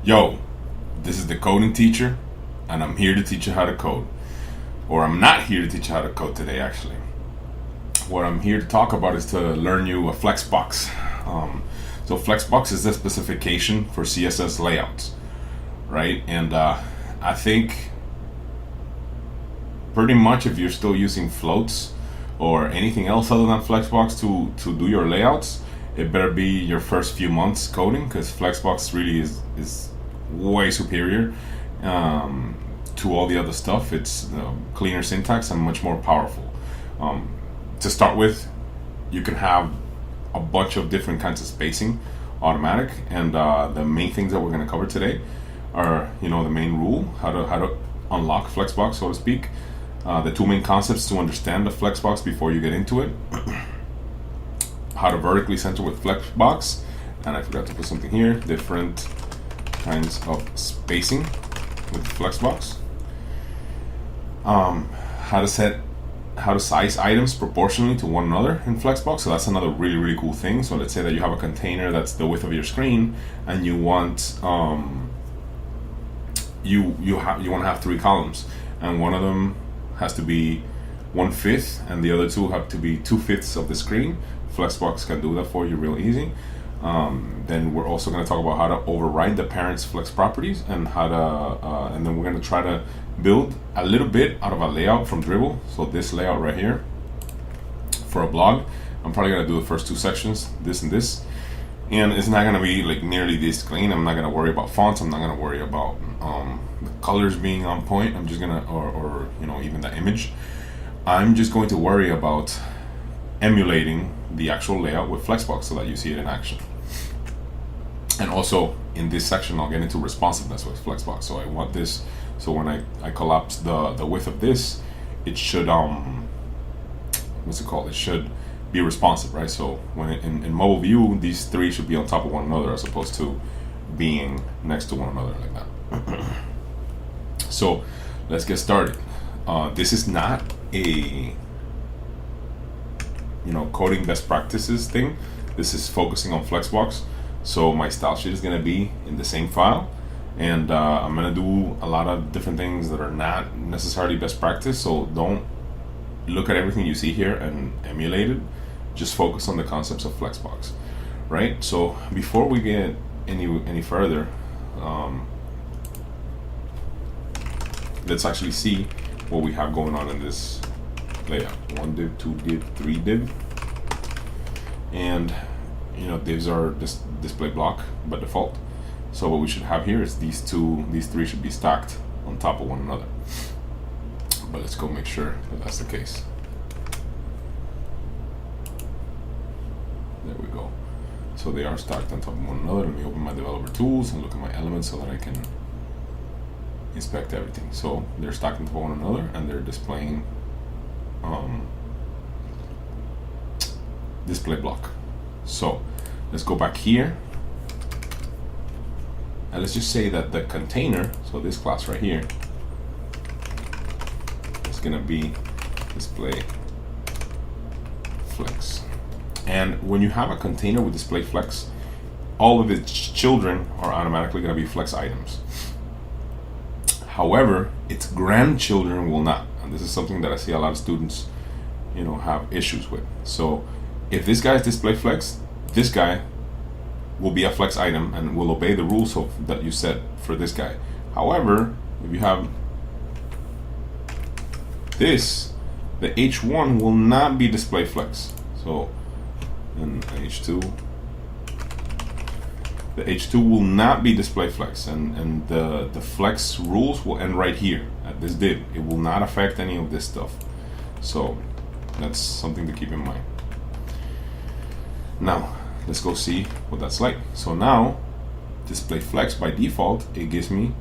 Yo, this is the coding teacher, and I'm here to teach you how to code. Or I'm not here to teach you how to code today, actually. What I'm here to talk about is to learn you a Flexbox. So Flexbox is the specification for CSS layouts, right? And I think pretty much if you're still using floats or anything else other than Flexbox to do your layouts, it better be your first few months coding, because Flexbox really is way superior to all the other stuff. It's cleaner syntax and much more powerful. To start with, you can have a bunch of different kinds of spacing automatic, and the main things that we're going to cover today are, the main rule, how to unlock Flexbox, so to speak. The two main concepts to understand the Flexbox before you get into it. How to vertically center with Flexbox, and I forgot to put something here, different kinds of spacing with Flexbox. How to size items proportionally to one another in Flexbox. So that's another really cool thing. So let's say that you have a container that's the width of your screen, and you want you want to have 3 columns, and one of them has to be 1/5 and the other two have to be 2/5 of the screen. Flexbox can do that for you real easy. Then we're also going to talk about how to override the parent's flex properties, and how to and then we're going to try to build a little bit out of a layout from Dribble. So this layout right here for a blog, I'm probably going to do the first 2 sections, this and this, and it's not going to be like nearly this clean. I'm not going to worry about fonts. I'm not going to worry about the colors being on point. I'm just going to or even the image. I'm just going to worry about emulating the actual layout with Flexbox so that you see it in action. And also in this section I'll get into responsiveness with Flexbox. So I want this, so when I collapse the width of this, it should it should be responsive, right? So when in mobile view, these 3 should be on top of one another as opposed to being next to one another like that. So let's get started. This is not a coding best practices thing. This is focusing on Flexbox. So my style sheet is going to be in the same file, and I'm going to do a lot of different things that are not necessarily best practice. So don't look at everything you see here and emulate it. Just focus on the concepts of Flexbox, right? So before we get any further, let's actually see what we have going on in this layout. 1 div, 2 div, 3 div, and divs are this display block by default. So what we should have here is these 3 should be stacked on top of one another. But let's go make sure that that's the case. There we go. So they are stacked on top of one another. Let me open my developer tools and look at my elements so that I can inspect everything. So they're stacked on top of one another, and they're displaying display block. So let's go back here, and let's just say that the container, so this class right here, is gonna be display flex. And when you have a container with display flex, all of its children are automatically gonna be flex items. However, its grandchildren will not, and this is something that I see a lot of students have issues with. So if this guy is display flex, this guy will be a flex item and will obey the rules that you set for this guy. However, if you have this, the H1 will not be display flex. So in H2, the H2 will not be display flex, and the flex rules will end right here at this div. It will not affect any of this stuff. So that's something to keep in mind. Now let's go see what that's like. So now display flex by default, it gives me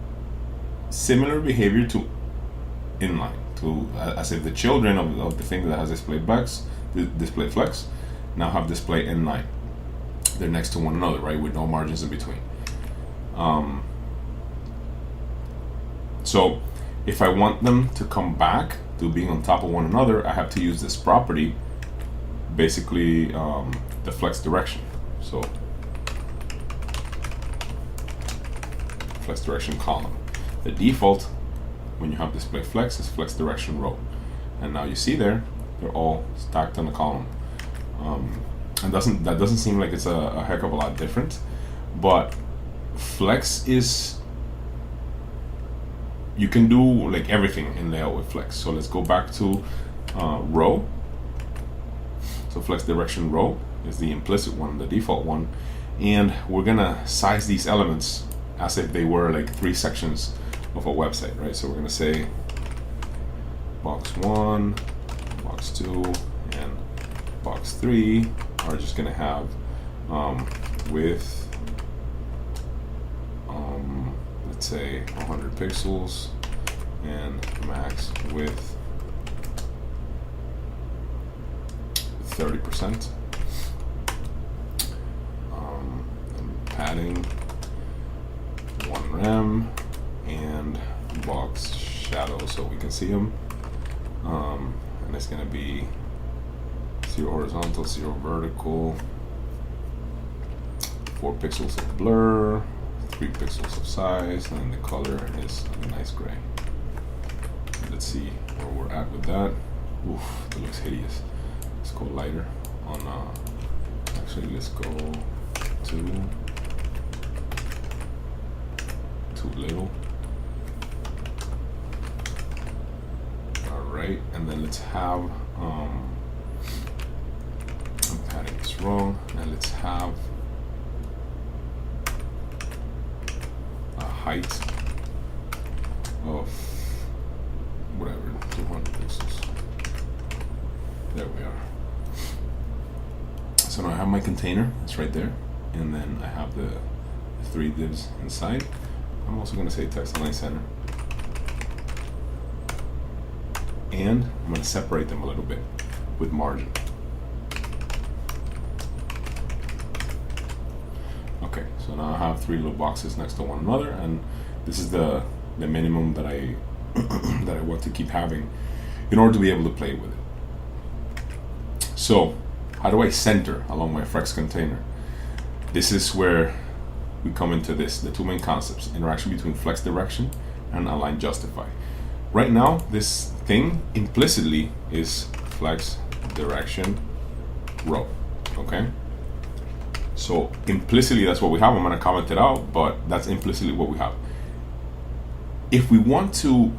similar behavior to inline, as if the children of the thing that has display flex now have display inline. They're next to one another, right, with no margins in between. So if I want them to come back to being on top of one another, I have to use this property, basically the flex direction. So flex direction column. The default when you have display flex is flex direction row. And now you see there, they're all stacked on the column. And that doesn't seem like it's a heck of a lot different, but flex is, you can do like everything in layout with flex. So let's go back to row. So flex direction row is the implicit one, the default one, and we're gonna size these elements as if they were like 3 sections of a website, right? So we're gonna say box 1, box 2, and box 3 are just gonna have width, let's say 100 pixels, and max width 30%. And padding 1 rem, and box shadow so we can see them. And it's gonna be 0 horizontal, 0 vertical, 4 pixels of blur, 3 pixels of size, and then the color is a nice gray. Let's see where we're at with that. Oof, that looks hideous. Let's go lighter on, actually let's go too little. Alright, and then let's have, I'm padding this wrong, and let's have a height of whatever, 200 pixels. There we are. So now I have my container, it's right there, and then I have the 3 divs inside. I'm also going to say text align center, and I'm going to separate them a little bit with margin. Okay, so now I have 3 little boxes next to one another, and this is the minimum that I that I want to keep having in order to be able to play with it. So how do I center along my flex container? This is where we come into this, the 2 main concepts: interaction between flex direction and align justify. Right now, this thing implicitly is flex direction row, okay? So implicitly, that's what we have. I'm gonna comment it out, but that's implicitly what we have. If we want to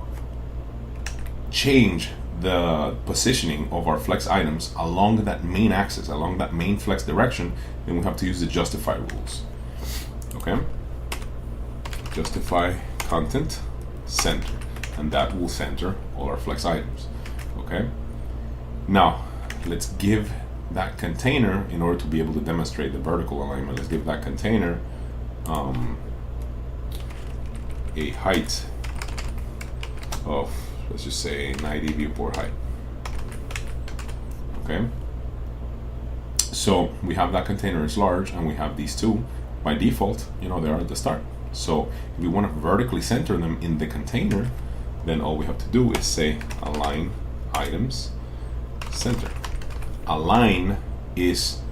change the positioning of our flex items along that main axis, along that main flex direction, then we have to use the justify rules. Okay, justify content center, and that will center all our flex items. Okay, now let's give that container, in order to be able to demonstrate the vertical alignment, let's give that container a height of, let's just say 90 viewport height. Okay, so we have that container is large, and we have these 2 by default, you know, they're at the start. So if we want to vertically center them in the container, then all we have to do is say align items center. Align is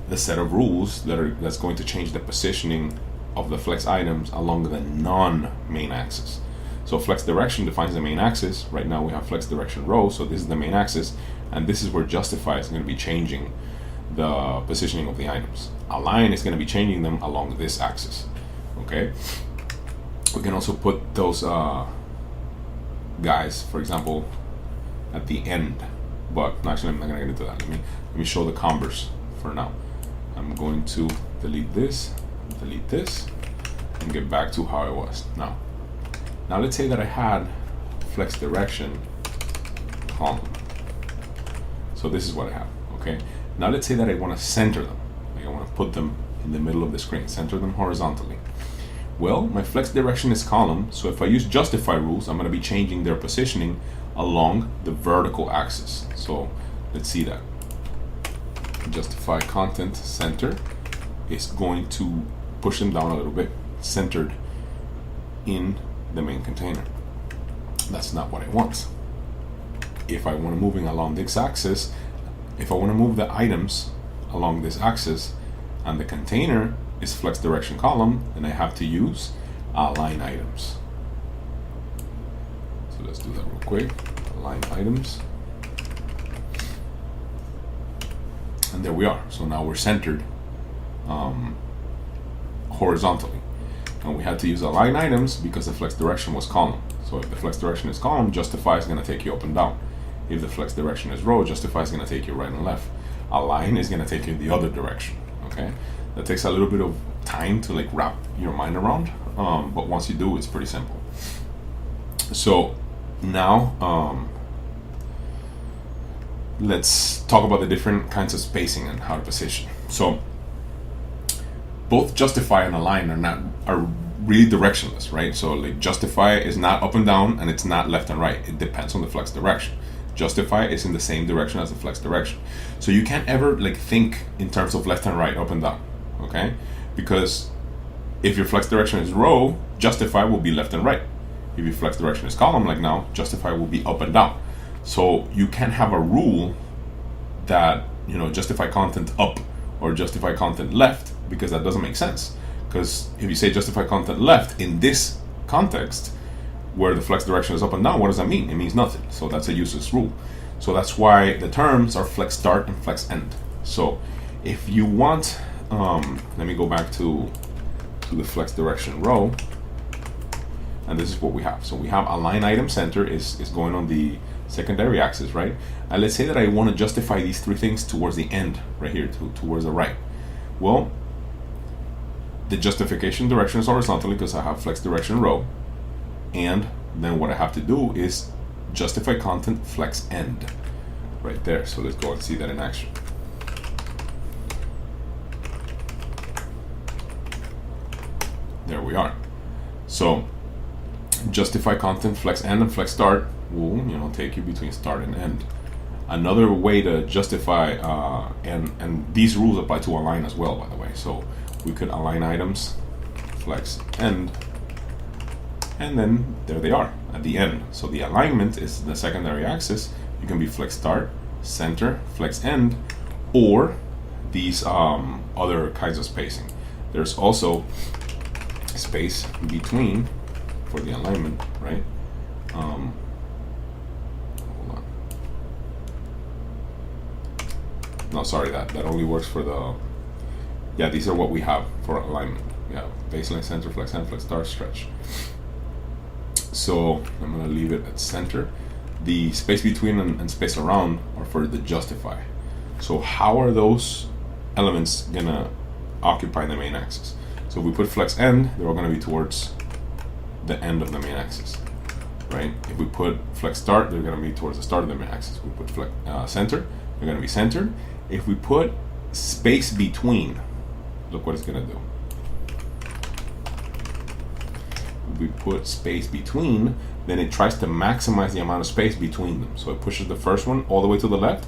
the set of rules that's going to change the positioning of the flex items along the non-main axis. So flex direction defines the main axis. Right now we have flex direction row, so this is the main axis, and this is where justify is going to be changing the positioning of the items. Align is going to be changing them along this axis. Okay, we can also put those guys, for example, at the end, but actually I'm not going to get into that. Let me show the converse for now. I'm going to delete this, and get back to how it was. Now let's say that I had flex direction column. So this is what I have. Okay, now let's say that I want to center them. Like I want to put them in the middle of the screen, center them horizontally. Well, my flex direction is column, so if I use justify rules, I'm going to be changing their positioning along the vertical axis. So let's see that. Justify content center is going to push them down a little bit, centered in the main container. That's not what I want. If I want to move along this axis, if I want to move the items along this axis, and the container is flex direction column, then I have to use align items. So let's do that real quick. Align items. And there we are. So now we're centered horizontally. And we had to use align items because the flex direction was column. So if the flex direction is column, justify is going to take you up and down. If the flex direction is row, justify is going to take you right and left. Align is going to take you the other direction. Okay, that takes a little bit of time to like wrap your mind around, but once you do, it's pretty simple. So now let's talk about the different kinds of spacing and how to position. So both justify and align are really directionless, right? So like justify is not up and down and it's not left and right. It depends on the flex direction. Justify is in the same direction as the flex direction. So you can't ever like think in terms of left and right, up and down, okay? Because if your flex direction is row, justify will be left and right. If your flex direction is column, like now, justify will be up and down. So you can't have a rule that, you know, justify content up or justify content left, because that doesn't make sense. Because if you say justify content left in this context, where the flex direction is up and down, what does that mean? It means nothing. So that's a useless rule. So that's why the terms are flex start and flex end. So if you want, let me go back to the flex direction row, and this is what we have. So we have align item center is going on the secondary axis, right? And let's say that I want to justify these three things towards the end, right here, towards the right. Well, the justification direction is horizontally because I have flex direction row. And then what I have to do is justify content flex end right there. So let's go and see that in action. There we are. So justify content flex end and flex start will, you know, take you between start and end. Another way to justify and these rules apply to align as well, by the way. So we could align items flex end, and then there they are at the end. So the alignment is the secondary axis. You can be flex start, center, flex end, or these other kinds of spacing. There's also space between for the alignment, right? Hold on. No, sorry, that only works for the, yeah, these are what we have for alignment. Yeah, baseline, center, flex end, flex start, stretch. So I'm going to leave it at center. The space between and space around are for the justify. So how are those elements going to occupy the main axis? So if we put flex end, they're all going to be towards the end of the main axis, right? If we put flex start, they're going to be towards the start of the main axis. If we put flex center, they're going to be centered. If we put space between, look what it's going to do. We put space between, then it tries to maximize the amount of space between them. So it pushes the first one all the way to the left,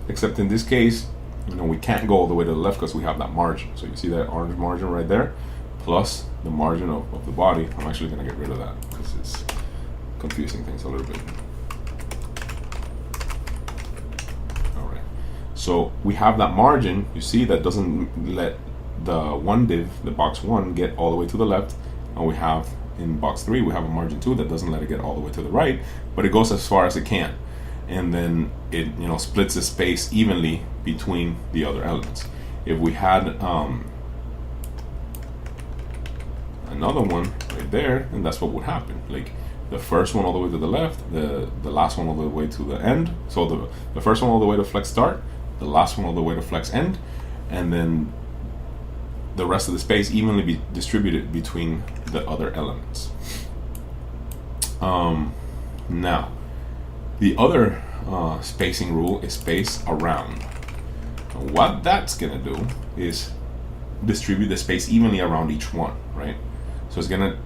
except in this case, you know, we can't go all the way to the left because we have that margin. So you see that orange margin right there, plus the margin of the body. I'm actually going to get rid of that because it's confusing things a little bit. All right. So we have that margin, you see, that doesn't let the one div, the box one, get all the way to the left, and we have in box 3 we have a margin 2 that doesn't let it get all the way to the right, but it goes as far as it can, and then it, you know, splits the space evenly between the other elements. If we had another one right there, then that's what would happen. Like the first one all the way to the left, the last one all the way to the end. So the first one all the way to flex start, the last one all the way to flex end, and then the rest of the space evenly be distributed between the other elements. Now, the other spacing rule is space around. What that's gonna do is distribute the space evenly around each one, right? So it's gonna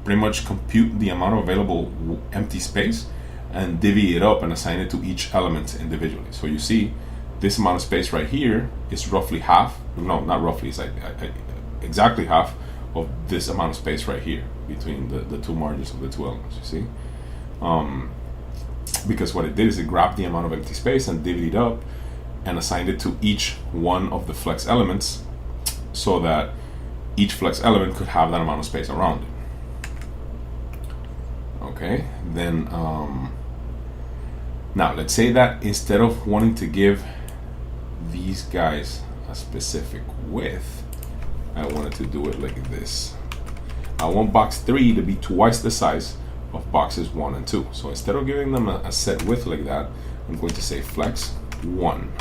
pretty much compute the amount of available empty space and divvy it up and assign it to each element individually. So you see, this amount of space right here is roughly half, no, not roughly, it's like exactly half of this amount of space right here between the two margins of the two elements, you see? Because what it did is it grabbed the amount of empty space and divvied it up and assigned it to each one of the flex elements, so that each flex element could have that amount of space around it. Okay, then now let's say that instead of wanting to give these guys a specific width, I wanted to do it like this. I want box 3 to be twice the size of boxes 1 and 2. So instead of giving them a set width like that, I'm going to say flex 1.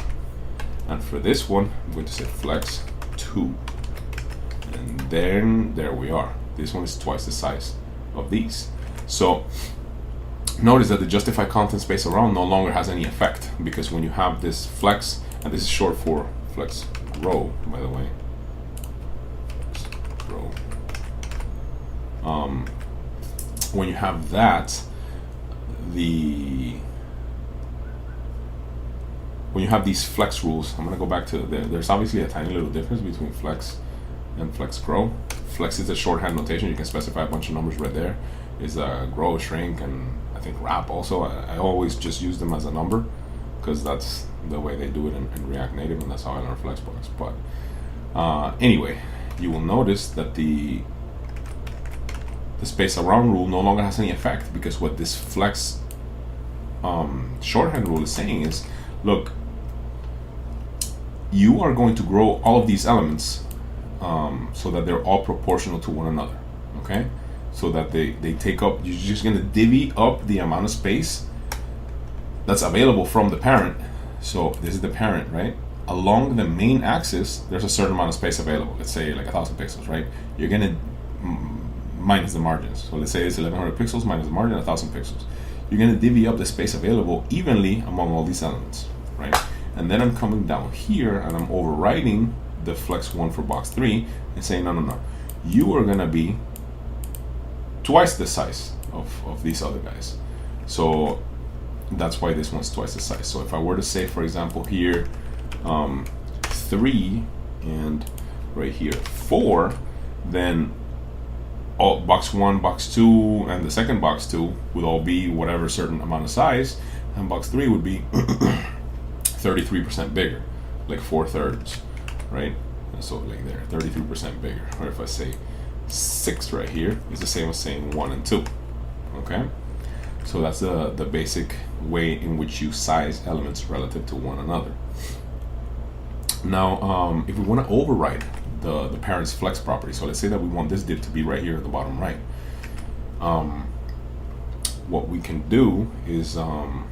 And for this one, I'm going to say flex 2. And then there we are. This one is twice the size of these. So notice that the justified content space around no longer has any effect, because when you have this flex, and this is short for flex row, by the way. Flex row. When you have that, when you have these flex rules, I'm going to go back to there's obviously a tiny little difference between flex and flex grow. Flex is a shorthand notation. You can specify a bunch of numbers right there. Is grow, shrink, and I think wrap also. I always just use them as a number because that's the way they do it in React Native, and that's how I learned Flexbox. But anyway, you will notice that the space around rule no longer has any effect, because what this flex shorthand rule is saying is, look, you are going to grow all of these elements so that they're all proportional to one another, okay? So that they take up, you're just gonna divvy up the amount of space that's available from the parent. So this is the parent, right? Along the main axis, there's a certain amount of space available. Let's say like 1,000 pixels, right? You're gonna minus the margins. So let's say it's 1,100 pixels minus the margin, 1,000 pixels. You're gonna divvy up the space available evenly among all these elements, right? And then I'm coming down here and I'm overriding the flex 1 for box 3 and saying, no. You are gonna be twice the size of these other guys. So that's why this one's twice the size. So if I were to say, for example, here 3 and right here 4, then all box 1, box 2, and the second box 2 would all be whatever certain amount of size, and box 3 would be 33% bigger, like 4/3, right? And so like there, 33% bigger. Or if I say 6 right here, it's the same as saying 1 and 2. Okay, so that's the basic way in which you size elements relative to one another. Now, if we want to override the parent's flex property, so let's say that we want this div to be right here at the bottom right. What we can do is to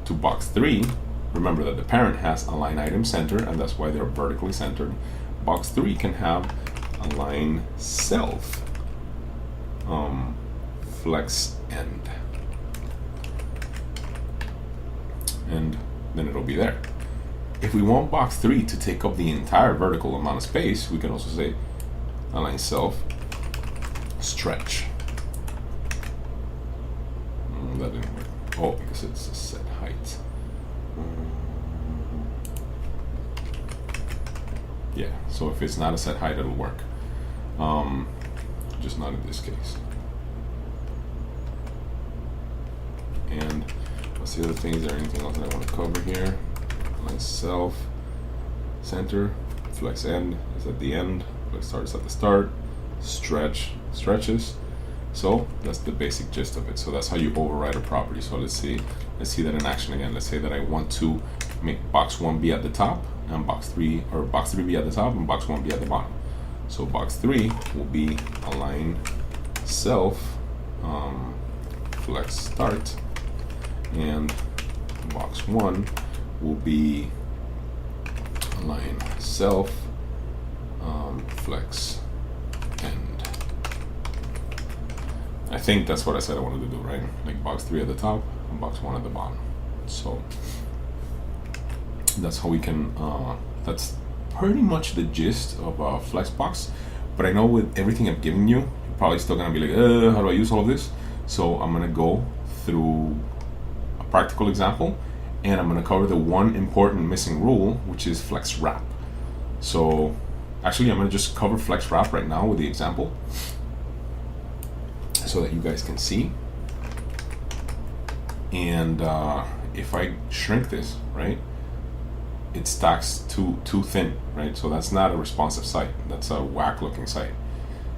box 3. Remember that the parent has align item center, and that's why they're vertically centered. Box 3 can have align self flex end, and then it'll be there. If we want box 3 to take up the entire vertical amount of space, we can also say align self stretch. That didn't work. Oh, because it's a set height. Yeah, so if it's not a set height, it'll work. Just not in this case. And what's the other thing? Is there anything else that I want to cover here? Align self center, flex end is at the end, flex start is at the start, stretches. So that's the basic gist of it. So that's how you override a property. So let's see that in action again. Let's say that I want to make box 1 be at the top and box 3 be at the top and box 1 be at the bottom. So box 3 will be align self flex start, and box 1 will be align self flex end. I think that's what I said I wanted to do, right? Like box 3 at the top and box 1 at the bottom. So that's how we can, that's pretty much the gist of Flexbox. But I know with everything I've given you, you're probably still gonna be like, how do I use all of this? So I'm gonna go through a practical example, and I'm gonna cover the one important missing rule, which is flex wrap. So actually I'm gonna just cover flex wrap right now with the example, so that you guys can see. And if I shrink this, right, it stacks too thin, right? So that's not a responsive site. That's a whack looking site.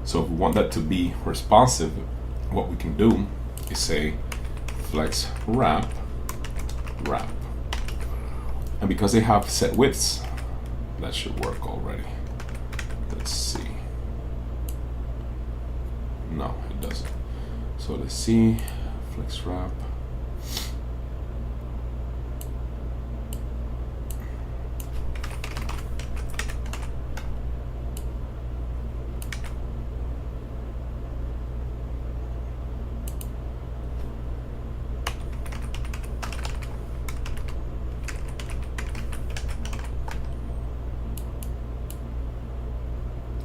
So if we want that to be responsive, what we can do is say flex wrap. And because they have set widths, that should work already. Let's see. No, it doesn't. So let's see, flex wrap.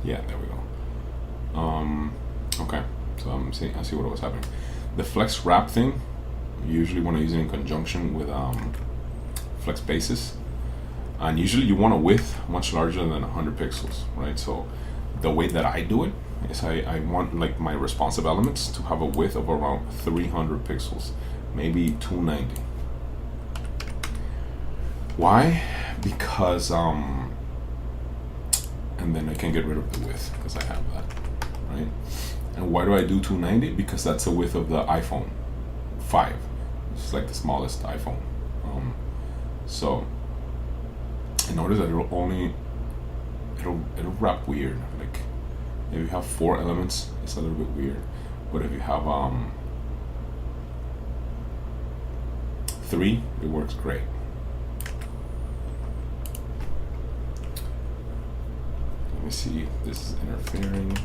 Yeah, there we go. Okay, so I see what was happening. The flex wrap thing, usually when I use it in conjunction with flex basis, and usually you want a width much larger than 100 pixels, right? So the way that I do it is I want like my responsive elements to have a width of around 300 pixels, maybe 290. Why? Because and then I can get rid of the width because I have that, right? And why do I do 290? Because that's the width of the iPhone 5. It's like the smallest iPhone. So notice that it'll wrap weird. Like if you have 4 elements, it's a little bit weird. But if you have 3, it works great. Let me see if this is interfering.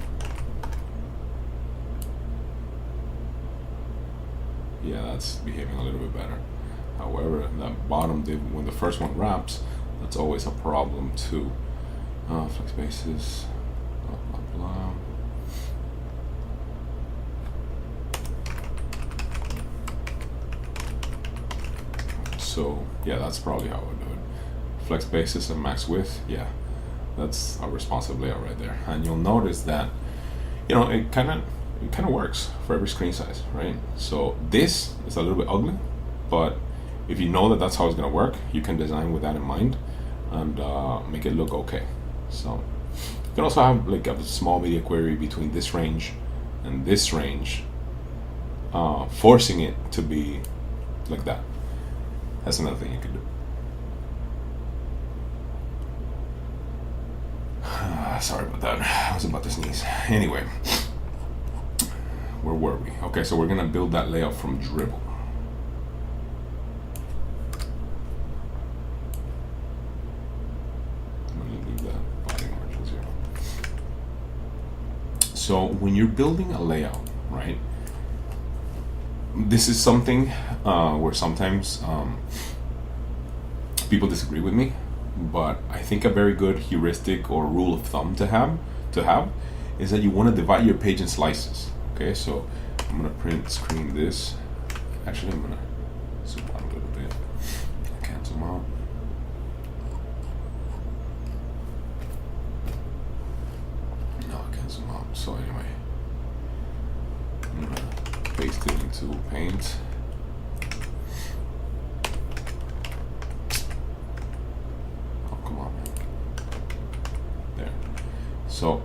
Yeah, that's behaving a little bit better. However, that bottom div, when the first one wraps, that's always a problem too. Flex basis, blah, blah, blah. So yeah, that's probably how I would do it. Flex basis and max width, yeah. That's a responsive layout right there. And you'll notice that, you know, it kind of works for every screen size, right? So this is a little bit ugly, but if you know that that's how it's gonna work, you can design with that in mind and make it look okay. So you can also have like a small media query between this range and this range, forcing it to be like that. That's another thing you can do. Sorry about that. I was about to sneeze. Anyway, where were we? Okay, so we're gonna build that layout from Dribble. I'm gonna leave that body margins here. So when you're building a layout, right? This is something where sometimes people disagree with me. But I think a very good heuristic or rule of thumb to have is that you want to divide your page in slices. Okay, so I'm gonna print screen this. Actually, I'm gonna zoom out a little bit. I can't zoom out. No, I can't zoom out. So anyway, I'm gonna paste it into Paint. So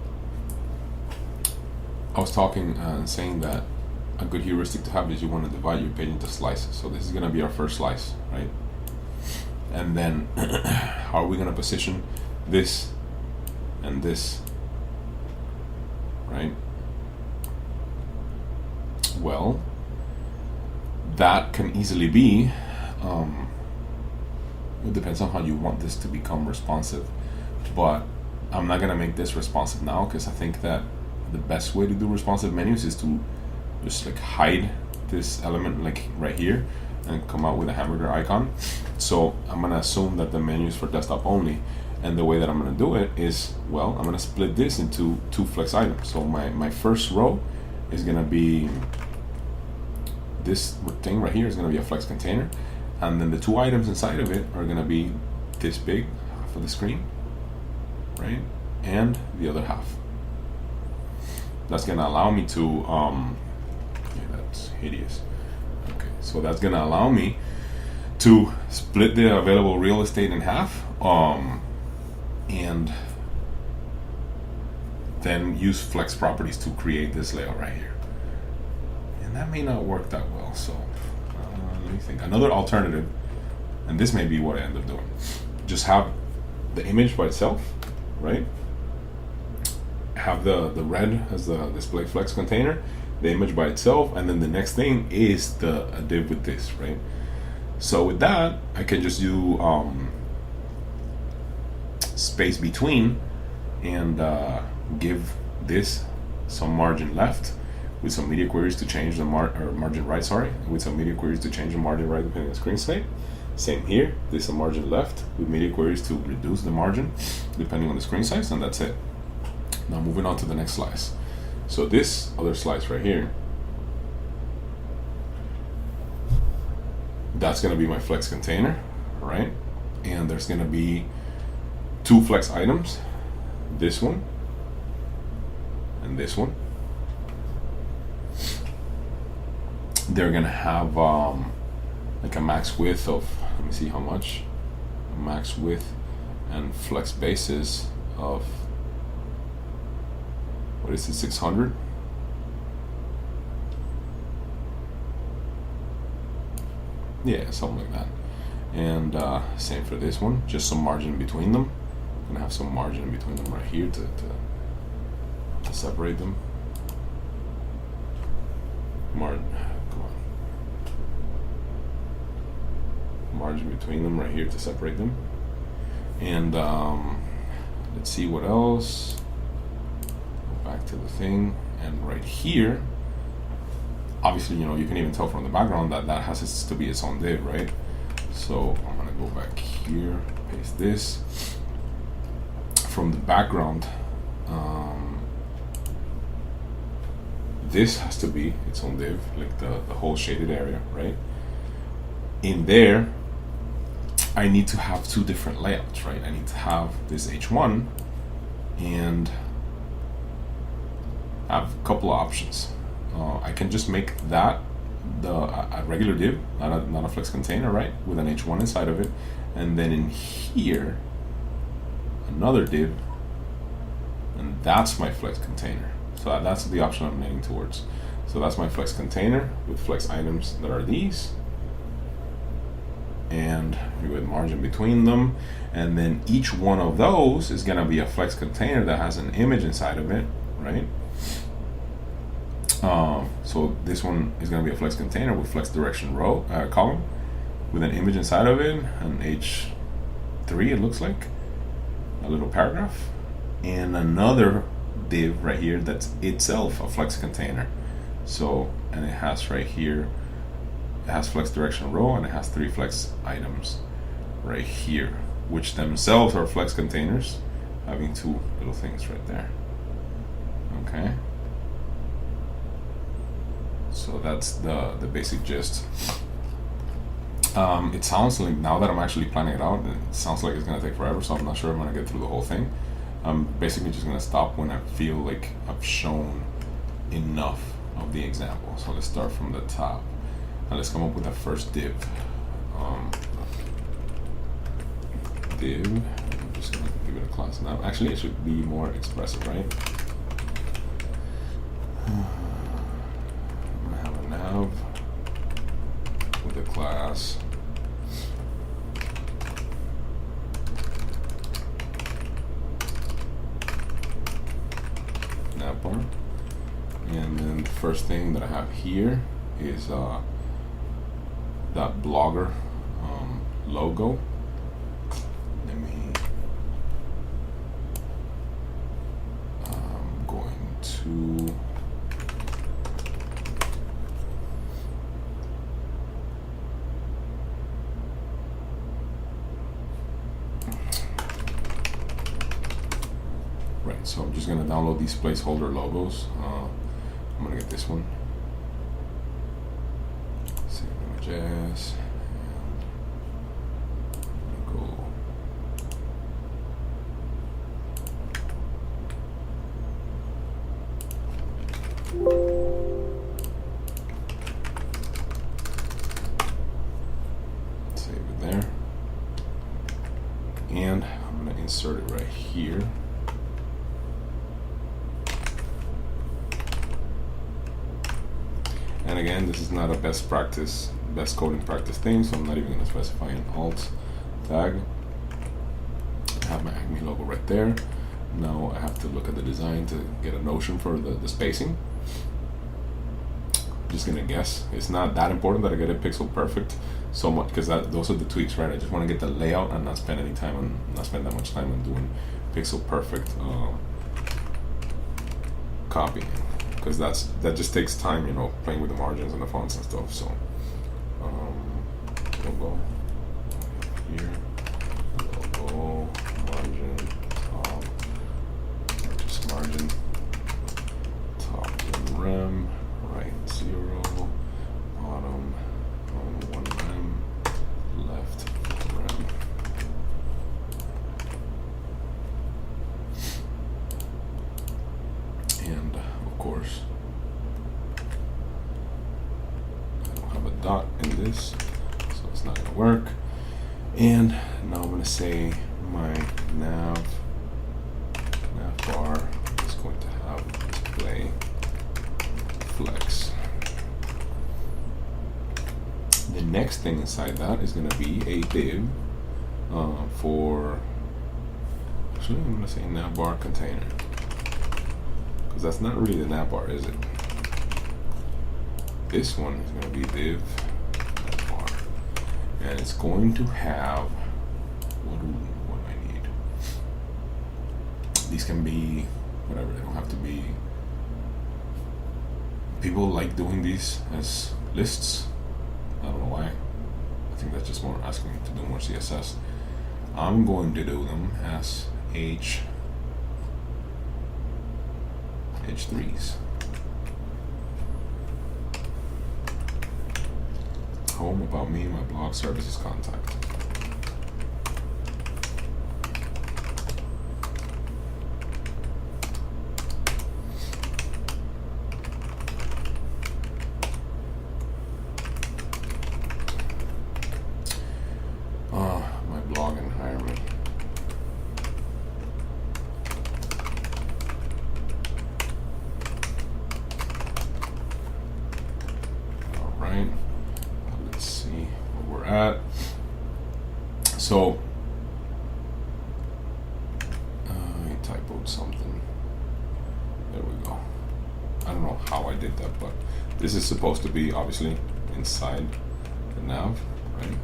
I was talking and saying that a good heuristic to have is you want to divide your page into slices. So this is going to be our first slice, right? And then how are we going to position this and this, right? Well, that can easily be, it depends on how you want this to become responsive, but I'm not gonna make this responsive now because I think that the best way to do responsive menus is to just like hide this element like right here and come out with a hamburger icon. So I'm gonna assume that the menu is for desktop only, and the way that I'm gonna do it is, well, I'm gonna split this into 2 flex items. So my first row is gonna be this thing right here is gonna be a flex container, and then the 2 items inside of it are gonna be this big half of the screen, right, and the other half. That's gonna allow me to yeah, that's hideous. Okay, so that's gonna allow me to split the available real estate in half And then use flex properties to create this layout right here. And that may not work that well, so let me think. Another alternative, and this may be what I end up doing, just have the image by itself, right? Have the red as the display flex container, the image by itself, and then the next thing is a div with this, right? So with that, I can just do space between and give this some margin left with some media queries to change the margin right, sorry, with some media queries to change the margin right depending on the screen state. Same here, there's some margin left with media queries to reduce the margin depending on the screen size, and that's it. Now moving on to the next slice. So this other slice right here, that's gonna be my flex container, right? And there's gonna be two flex items, this one and this one. They're gonna have like a max width of, let me see how much, max width and flex basis of, what is it, 600? Yeah, something like that. And same for this one, just some margin between them. I'm gonna have some margin between them right here to separate them. Come on. Margin between them right here to separate them. And let's see what else. Go back to the thing, and right here, obviously, you know, you can even tell from the background that that has to be its own div, right? So I'm gonna go back here, paste this. From the background, this has to be its own div, like the whole shaded area, right? In there, I need to have two different layouts, right? I need to have this H1 and have a couple of options. I can just make that a regular div, not a flex container, right? With an H1 inside of it, and then in here, another div, and that's my flex container. So that's the option I'm leaning towards. So that's my flex container with flex items that are these, and with margin between them, and then each one of those is gonna be a flex container that has an image inside of it, right? So this one is going to be a flex container with flex direction row column with an image inside of it, an H3 it looks like, a little paragraph, and another div right here that's itself a flex container. So, and it has right here, it has flex direction row, and it has 3 flex items right here, which themselves are flex containers, having 2 little things right there. Okay. So that's the basic gist. It sounds like, now that I'm actually planning it out, it sounds like it's gonna take forever, so I'm not sure I'm gonna get through the whole thing. I'm basically just gonna stop when I feel like I've shown enough of the example. So let's start from the top, and let's come up with the first div. I'm just gonna give it a class now. Actually, it should be more expressive, right? Nav with a class nav bar, and then the first thing that I have here is that blogger logo. Let me I'm going to so I'm just gonna download these placeholder logos. I'm gonna get this one. Save images, and go. Save it there. And here. And again, this is not a best coding practice thing, so I'm not even going to specify an alt tag. I have my Acme logo right there. Now I have to look at the design to get a notion for the spacing. Just gonna guess. It's not that important that I get it pixel perfect so much, because those are the tweaks, right? I just want to get the layout and not spend that much time on doing pixel perfect copying, because that just takes time, you know, playing with the margins and the fonts and stuff. So logo here, logo, margin, top, just margin, top and rem, right 0, bottom 1 rem, left rem. And of course, I don't have a dot in this, so it's not gonna work. And now I'm gonna say my nav bar is going to have display flex. The next thing inside that is going to be a div for, actually I'm going to say navbar container, because that's not really the navbar, is it? This one is going to be div navbar, and it's going to have what I need. These can be whatever, they don't have to be. People like doing these as lists. I don't know why. I think that's just more asking to do more CSS. I'm going to do them as H3s. Home, about me, my blog, services, contact. My blog and hire me. All right, let's see where we're at. So I typoed something. There we go. I don't know how I did that, but this is supposed to be obviously inside the nav, right?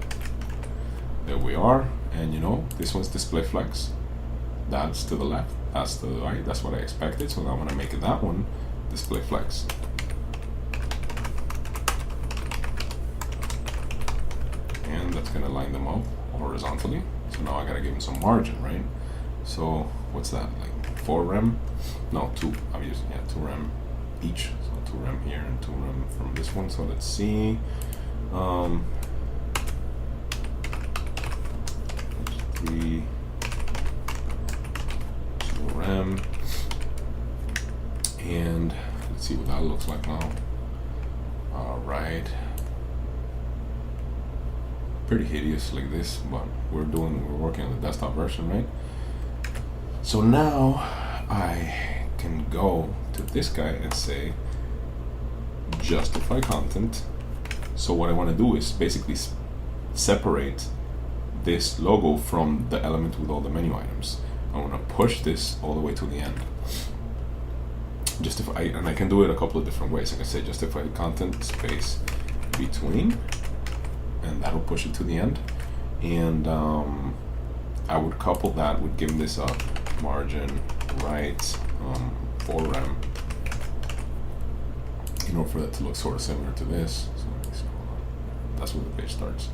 There we are, and you know, this one's display flex. That's to the left, that's to the right, that's what I expected, so now I'm gonna make that one display flex. And that's gonna line them up horizontally. So now I gotta give them some margin, right? So what's that, like 4 rem? No, 2, I'm using, 2 rem each. So 2 rem here and 2 rem from this one. So let's see. 3, 2 rem, and let's see what that looks like now. All right, pretty hideous like this, but we're working on the desktop version, right? So now I can go to this guy and say justify content. So what I want to do is basically separate this logo from the element with all the menu items. I want to push this all the way to the end. Justify, and I can do it a couple of different ways. I can say justify content space between, and that'll push it to the end. And I would couple that with giving this a margin right 4 rem in order for that to look sort of similar to this. So that's where the page starts.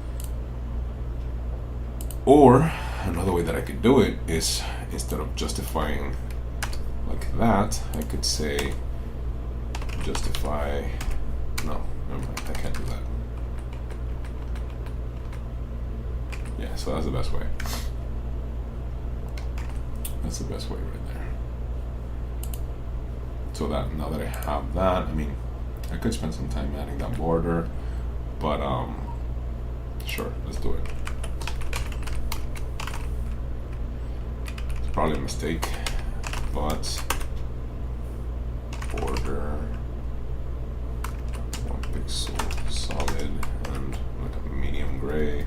Or another way that I could do it is, instead of justifying like that, I could say justify, no, never mind, I can't do that. Yeah, so that's the best way. That's the best way right there. So that now that I have that, I mean, I could spend some time adding that border, but sure, let's do it. probably a mistake, but border 1 pixel solid and like a medium gray.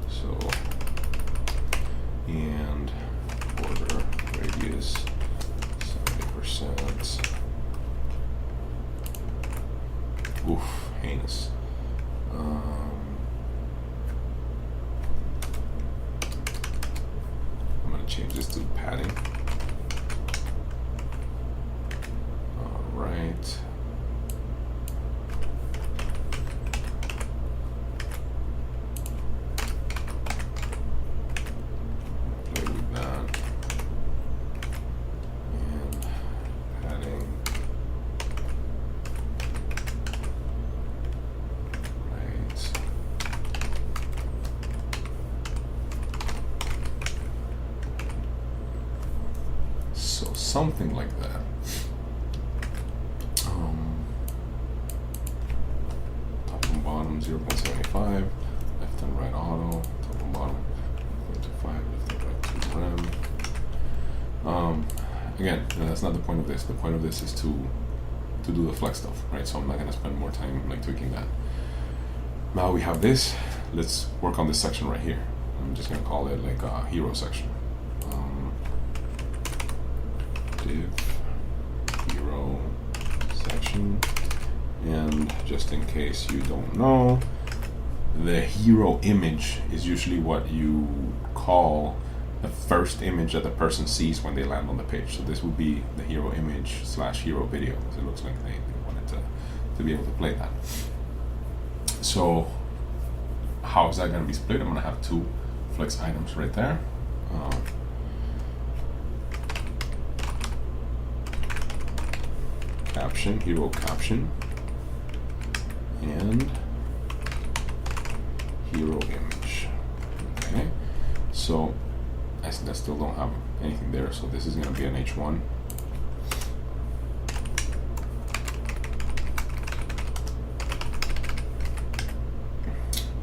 So, and border radius 70%. Oof, heinous. I'm gonna change this to padding. All right. Play with that. And padding. Right. So something like that. Top and bottom 0.75, left and right auto, top and bottom 0.25, left and right 2 rem. Again, that's not the point of this. The point of this is to do the flex stuff, right? So I'm not gonna spend more time like tweaking that. Now we have this. Let's work on this section right here. I'm just gonna call it like a hero section. Div hero section, and just in case you don't know, the hero image is usually what you call the first image that the person sees when they land on the page. So this would be the hero image / hero video, because it looks like they wanted to be able to play that. So how is that going to be split? I'm going to have 2 flex items right there. Caption, hero caption, and hero image. Okay, so I still don't have anything there, so this is going to be an H1.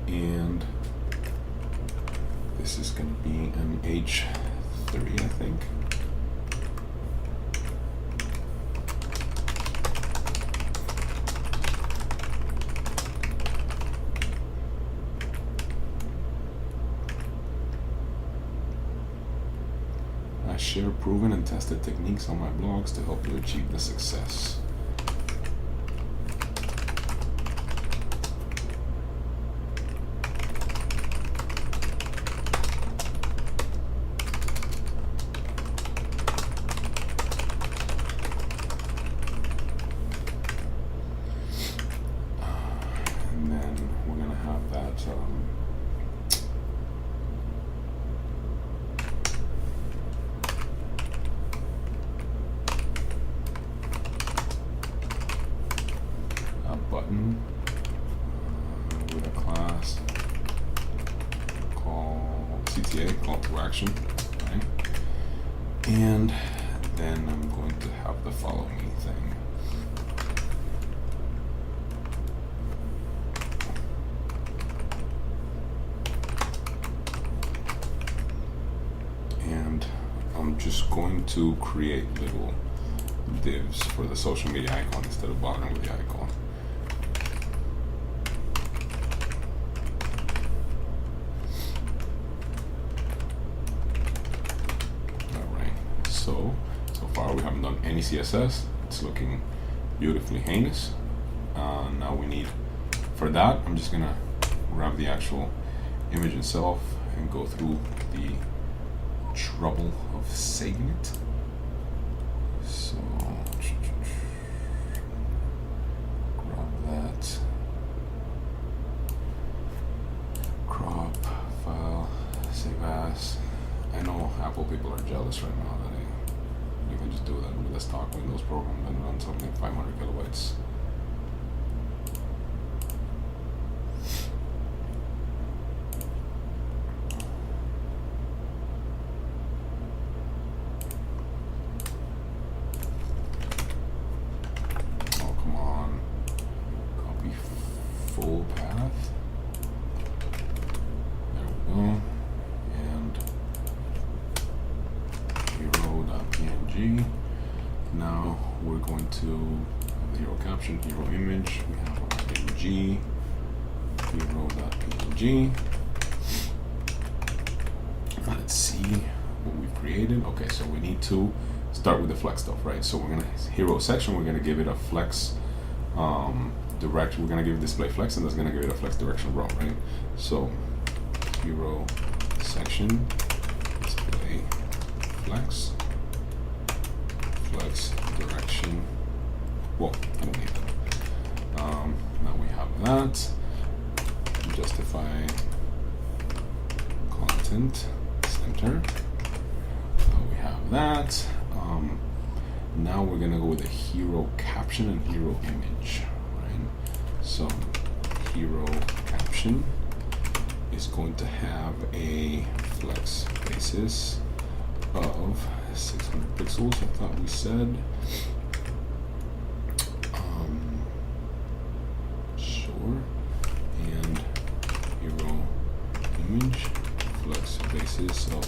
And this is going to be an H3, I think. I share proven and tested techniques on my blogs to help you achieve the success. And then we're going to have that button with a class called CTA, call to action, right? And then I'm going to have the follow me thing. And I'm just going to create little divs for the social media icon instead of bothering with the icon. So far we haven't done any CSS. It's looking beautifully heinous. Now we need, for that, I'm just gonna grab the actual image itself and go through the trouble of saving it. So grab that, crop, file, save as. I know Apple people are jealous right now that you can just do that with the stock Windows program and run something 500 kilobytes. Oh, come on. Copy full path. There we go. And to the hero caption, hero image. We have our img, hero.png. Let's see what we've created. Okay, so we need to start with the flex stuff, right? So we're gonna hero section. We're gonna give it a flex direction. We're gonna give it display flex, and that's gonna give it a flex direction row, right? So hero section display flex direction. Well, I don't need that. Now we have that. Justify content center. We have that. Now we're gonna go with the hero caption and hero image, right? So hero caption is going to have a flex basis of 600 pixels. I thought we said. Sure. And hero image flex basis of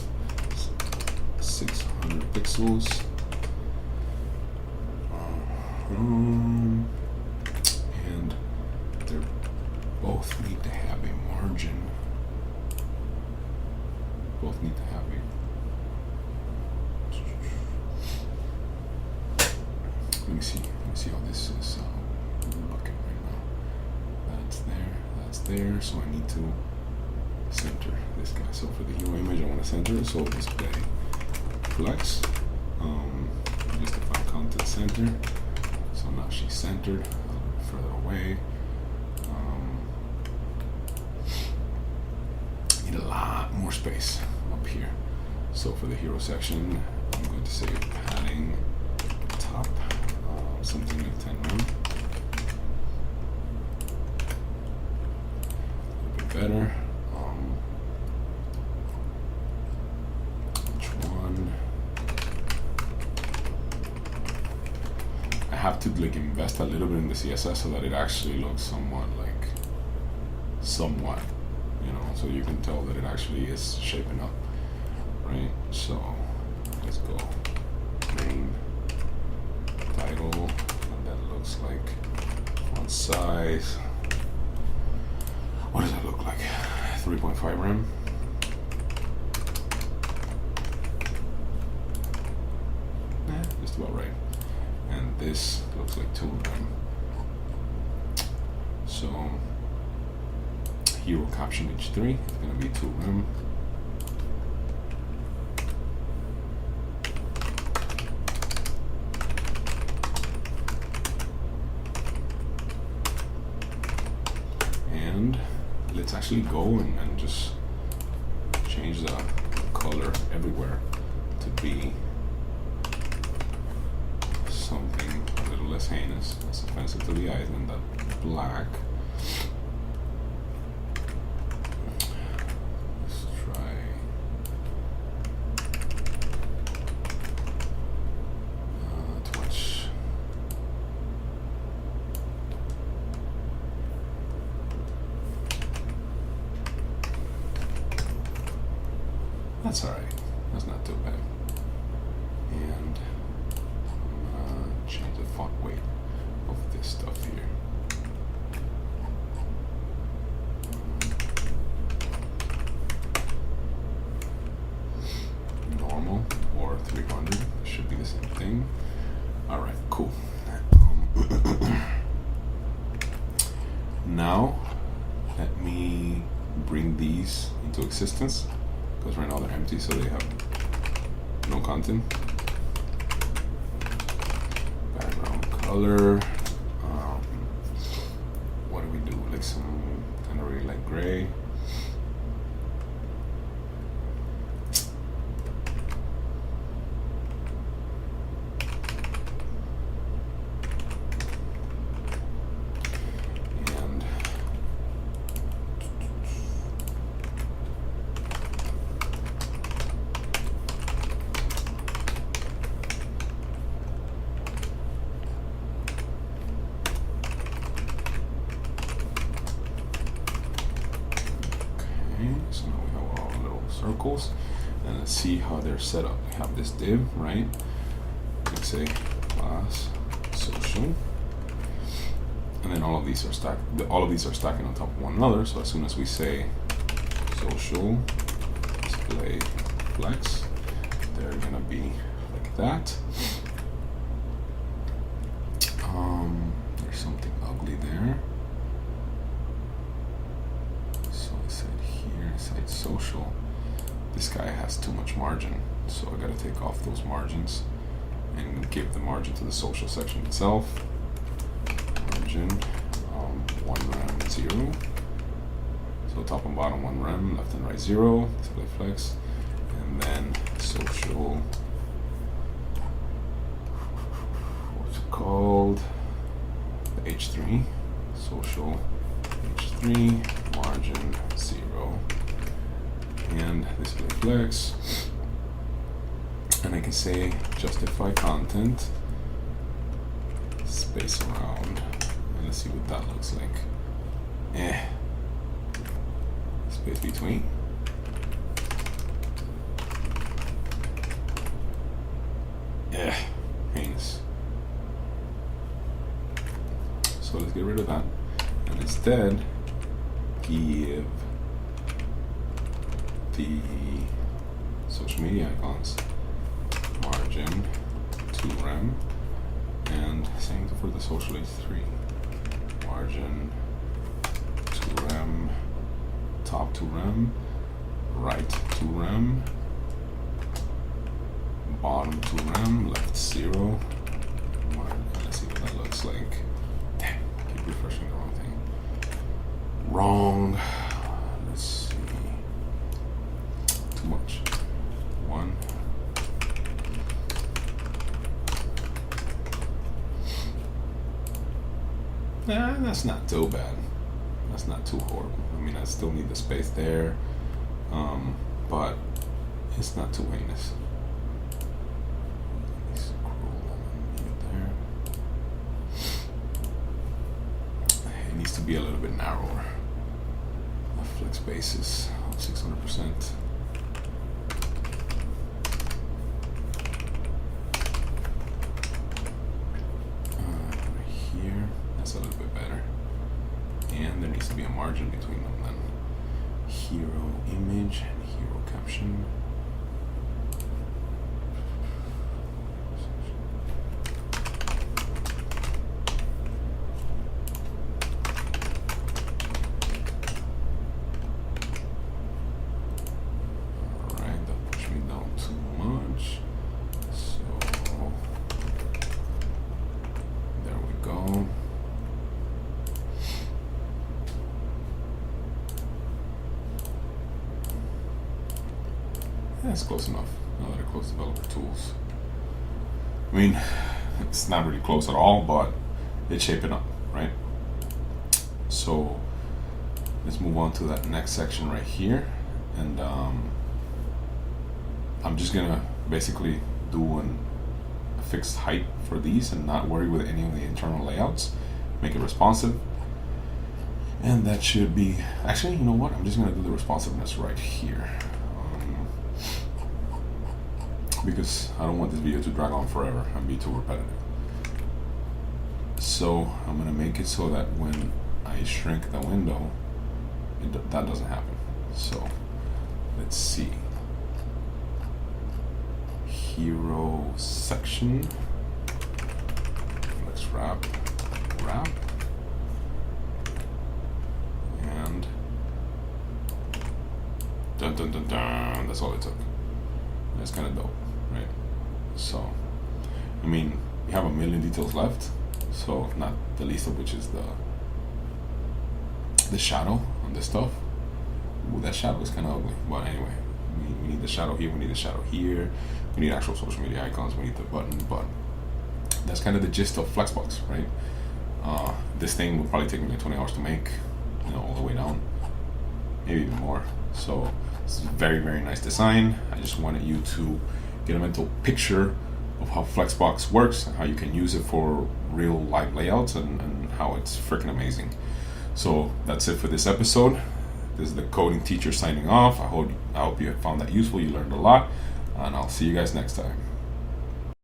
600 pixels. And they both need to have a margin. Both need to have a. Let me see how this is looking right now. That's there. So I need to center this guy. So for the hero image, I want to center it. So display flex. Justify content center. So now she's centered a little bit further away. Need a lot more space up here. So for the hero section, I'm going to say padding top, something like 10 rem. A little bit better. Which one? I have to like invest a little bit in the CSS so that it actually looks somewhat, you know, so you can tell that it actually is shaping up, right? So let's go main title, and that looks like font size. What does that look like? 3.5 rem. Just about right. And this looks like 2 rem. So hero caption h3 is going to be 2 rem. And let's actually go and just change the color everywhere to be something a little less heinous, less offensive to the eyes than that black. Let's try too much. That's alright. That's not too bad. And change the font weight of this stuff here. Normal or 300 should be the same thing. All right, cool. Now let me bring these into existence because right now they're empty, so they have no content. Color, what do we do? Like some kind of really light gray. And so now we have our little circles, and let's see how they're set up. We have this div, right? Let's say class social, and then all of these are stacking on top of one another. So as soon as we say social display flex, they're gonna be like that. There's something ugly there. So I said here, site social, this guy has too much margin, so I gotta take off those margins and give the margin to the social section itself. Margin 1 rem 0. So top and bottom 1 rem, left and right 0. Display flex, and then social. What's it called? The H3. Social H3 margin 0, and display flex. And I can say justify content, space around, and let's see what that looks like. Space between. Heinous. So let's get rid of that, and instead give the social media icons margin 2 rem, and same for the social H3, margin 2 rem, top 2 rem, right 2 rem, bottom 2 rem, left 0. Let's see what that looks like. Damn, I keep refreshing the wrong thing. Wrong. Let's see. Too much. 1. Nah, that's not too bad. That's not too horrible. I mean, I still need the space there, but it's not too heinous. It needs to be a little bit narrower. The flex basis of 600%. Here, that's a little bit better. And there needs to be a margin between them then. Hero image and hero caption. Alright, that pushed me down too much. So there we go. That's close enough. Now that I close developer tools. I mean, it's not really close at all, but it's shaping up, right? So let's move on to that next section right here, and I'm just gonna basically do a fixed height for these and not worry with any of the internal layouts. Make it responsive, and that should be, actually, you know what? I'm just gonna do the responsiveness right here. Because I don't want this video to drag on forever and be too repetitive. So I'm gonna make it so that when I shrink the window, that doesn't happen. So let's see. Hero section. Let's wrap, and dun dun dun dun. That's all it took. That's kind of dope. Right, so I mean, we have a million details left, so not the least of which is the shadow on this stuff. Ooh, that shadow is kind of ugly, but anyway, we need the shadow here, we need the shadow here, we need actual social media icons, we need the button, but that's kind of the gist of Flexbox, right? This thing would probably take me like 20 hours to make, you know, all the way down, maybe even more. So it's a very, very nice design. I just wanted you to get a mental picture of how Flexbox works and how you can use it for real live layouts, and how it's freaking amazing. So that's it for this episode. This is the coding teacher signing off. I hope you found that useful. You learned a lot, and I'll see you guys next time.